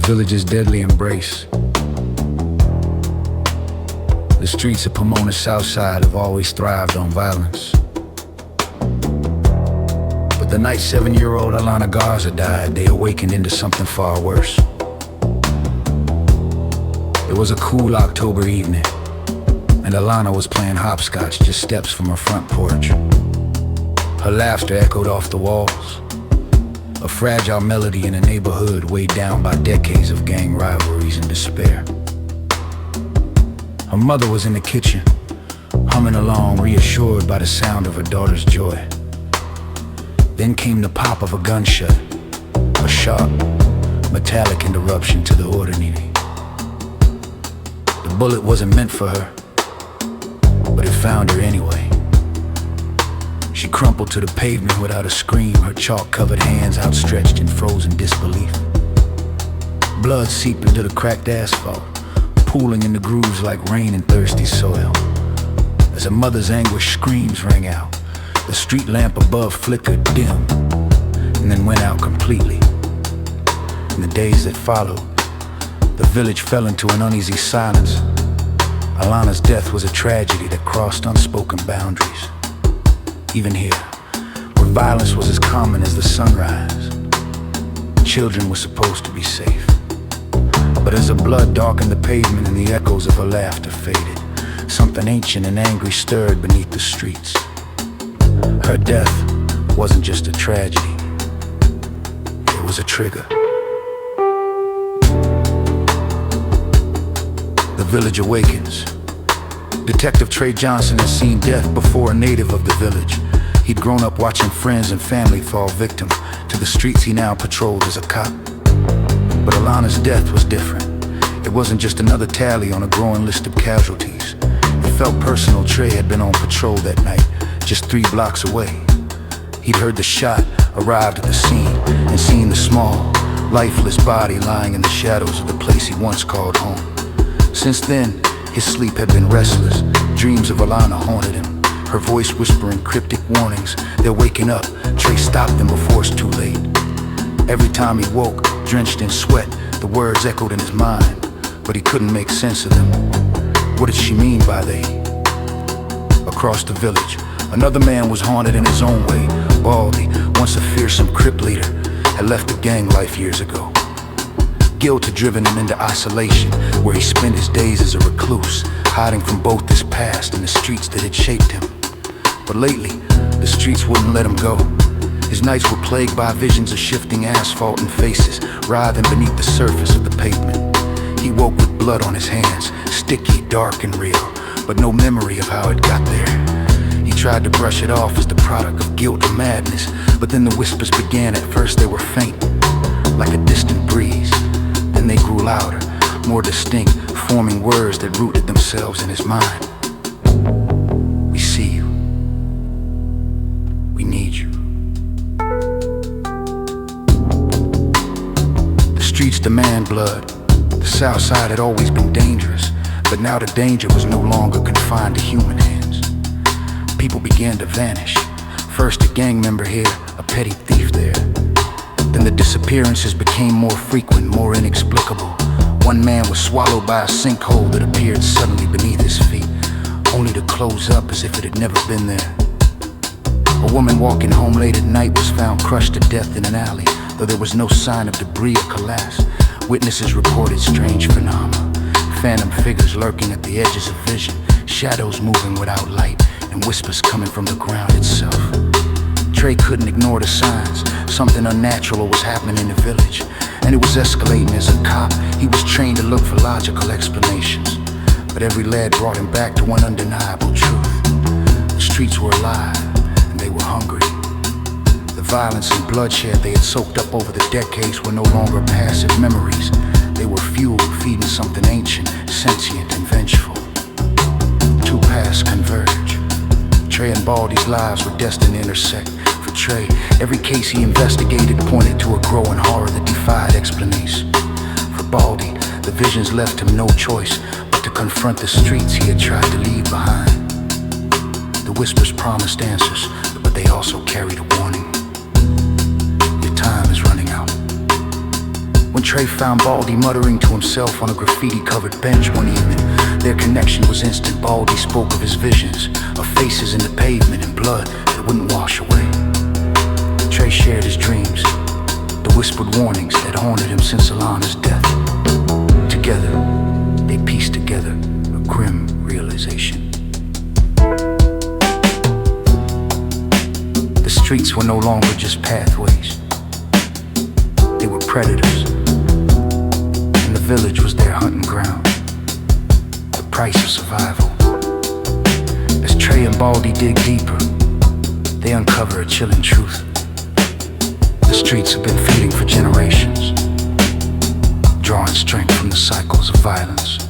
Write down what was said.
village's deadly embrace. The streets of Pomona's south side have always thrived on violence. But the night 7-year-old Alana Garza died, they awakened into something far worse. It was a cool October evening, and Alana was playing hopscotch just steps from her front porch. Her laughter echoed off the walls, a fragile melody in a neighborhood weighed down by decades of gang rivalries and despair. Her mother was in the kitchen, humming along, reassured by the sound of her daughter's joy. Then came the pop of a gunshot, a sharp, metallic interruption to the ordinary. The bullet wasn't meant for her, but it found her anyway. She crumpled to the pavement without a scream, her chalk-covered hands outstretched in frozen disbelief. Blood seeped into the cracked asphalt, pooling in the grooves like rain in thirsty soil. As her mother's anguished screams rang out, the street lamp above flickered dim, and then went out completely. In the days that followed, the village fell into an uneasy silence. Alana's death was a tragedy that crossed unspoken boundaries. Even here, where violence was as common as the sunrise, children were supposed to be safe. But as the blood darkened the pavement and the echoes of her laughter faded, something ancient and angry stirred beneath the streets. Her death wasn't just a tragedy, it was a trigger. The village awakens. Detective Trey Johnson has seen death before a native of the village. He'd grown up watching friends and family fall victim to the streets he now patrolled as a cop. But Alana's death was different. It wasn't just another tally on a growing list of casualties. It felt personal. Trey had been on patrol that night, just 3 blocks away. He'd heard the shot, arrived at the scene, and seen the small, lifeless body lying in the shadows of the place he once called home. Since then, his sleep had been restless. Dreams of Alana haunted him, her voice whispering cryptic warnings. They're waking up. Trey stopped them before it's too late. Every time he woke, drenched in sweat, the words echoed in his mind, but he couldn't make sense of them. What did she mean by they? Across the village, another man was haunted in his own way. Baldy, once a fearsome Crip leader, had left the gang life years ago. Guilt had driven him into isolation, where he spent his days as a recluse, hiding from both his past and the streets that had shaped him. But lately, the streets wouldn't let him go. His nights were plagued by visions of shifting asphalt and faces writhing beneath the surface of the pavement. He woke with blood on his hands, sticky, dark, and real, but no memory of how it got there. He tried to brush it off as the product of guilt or madness, but then the whispers began. At first they were faint, like a distant breeze. Then they grew louder, more distinct, forming words that rooted themselves in his mind. We see you. We need you. The streets demand blood. The south side had always been dangerous, but now the danger was no longer confined to human hands. People began to vanish. First a gang member here, a petty thief there. Then the disappearances became more frequent, more inexplicable. One man was swallowed by a sinkhole that appeared suddenly beneath his feet, only to close up as if it had never been there. A woman walking home late at night was found crushed to death in an alley, though there was no sign of debris or collapse. Witnesses reported strange phenomena, phantom figures lurking at the edges of vision, shadows moving without light, and whispers coming from the ground itself. Trey couldn't ignore the signs. Something unnatural was happening in the village, and it was escalating. As a cop, he was trained to look for logical explanations, but every lead brought him back to one undeniable truth. The streets were alive, and they were hungry. The violence and bloodshed they had soaked up over the decades were no longer passive memories. They were fuel feeding something ancient, sentient, and vengeful. Two paths converge. Trey and Baldy's lives were destined to intersect. For Trey, every case he investigated pointed to a growing horror that defied explanation. For Baldy, the visions left him no choice but to confront the streets he had tried to leave behind. The whispers promised answers, but they also carried a warning. Your time is running out. When Trey found Baldy muttering to himself on a graffiti-covered bench one evening, their connection was instant. Baldy spoke of his visions, of faces in the pavement and blood that wouldn't wash away. Trey shared his dreams, the whispered warnings that haunted him since Alana's death. Together, they pieced together a grim realization. The streets were no longer just pathways. They were predators, and the village was their hunting ground, the price of survival. As Trey and Baldy dig deeper, they uncover a chilling truth. The streets have been feeding for generations, drawing strength from the cycles of violence,